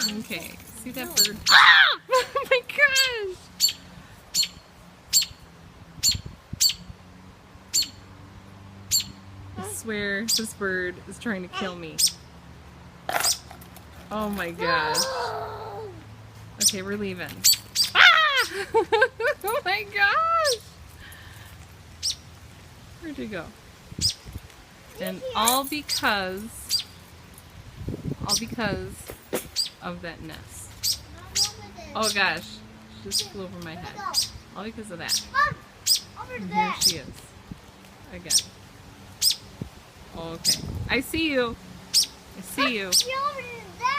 Okay, see that bird? Ah! Oh my gosh! I swear this bird is trying to kill me. Oh my gosh. Okay, we're leaving. Ah! Oh my gosh! Where'd you go? And all because of that nest. Oh gosh, she just flew over my head. All because of that. And here she is. Again. Okay. I see you. I see you.